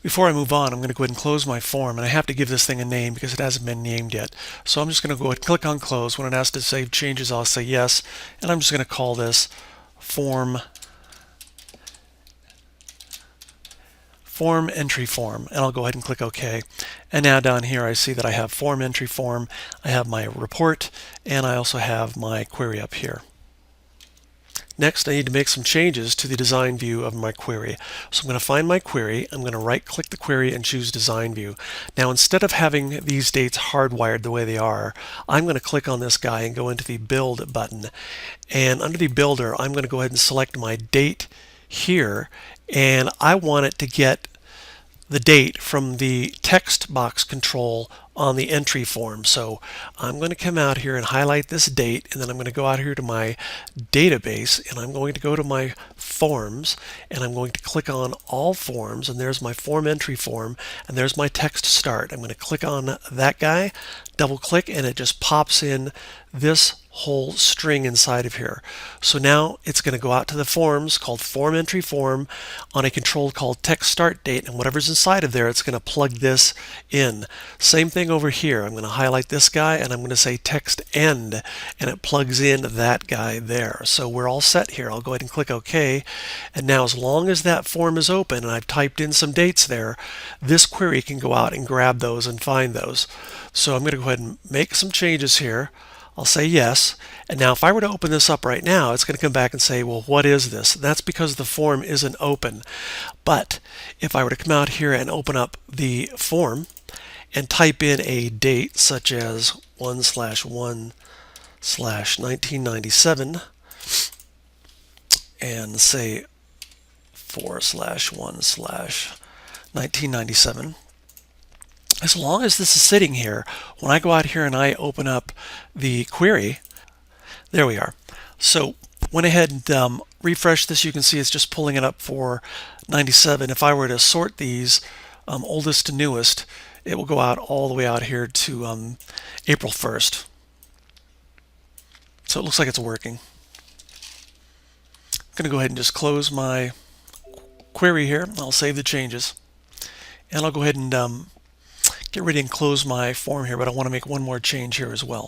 Before I move on, I'm going to go ahead and close my form, and I have to give this thing a name because it hasn't been named yet. So I'm just going to go ahead and click on close. When it asks to save changes, I'll say yes, and I'm just going to call this form entry form, and I'll go ahead and click OK. And now down here I see that I have form entry form, I have my report, and I also have my query up here. Next, I need to make some changes to the design view of my query. So I'm going to find my query, I'm going to right-click the query and choose Design View. Now, instead of having these dates hardwired the way they are, I'm going to click on this guy and go into the Build button. And under the Builder, I'm going to go ahead and select my date here, and I want it to get the date from the text box control on the entry form. So I'm going to come out here and highlight this date, and then I'm going to go out here to my database, and I'm going to go to my forms, and I'm going to click on all forms, and there's my form entry form, and there's my text start. I'm going to click on that guy, double click, and it just pops in this whole string inside of here. So now it's going to go out to the forms called form entry form on a control called text start date, and whatever's inside of there, it's going to plug this in. Same thing over here. I'm going to highlight this guy and I'm going to say text end, and it plugs in that guy there. So we're all set here. I'll go ahead and click OK, and now as long as that form is open and I've typed in some dates there, this query can go out and grab those and find those. So I'm going to go ahead and make some changes here. I'll say yes, and now if I were to open this up right now, it's going to come back and say, well, what is this? That's because the form isn't open. But if I were to come out here and open up the form and type in a date such as 1/1/1997 and say 4/1/1997, as long as this is sitting here, when I go out here and I open up the query, there we are. So went ahead and refreshed this. You can see it's just pulling it up for 97. If I were to sort these oldest to newest, it will go out all the way out here to April 1st. So it looks like it's working. I'm going to go ahead and just close my query here. I'll save the changes. And I'll go ahead and get ready and close my form here, but I want to make one more change here as well.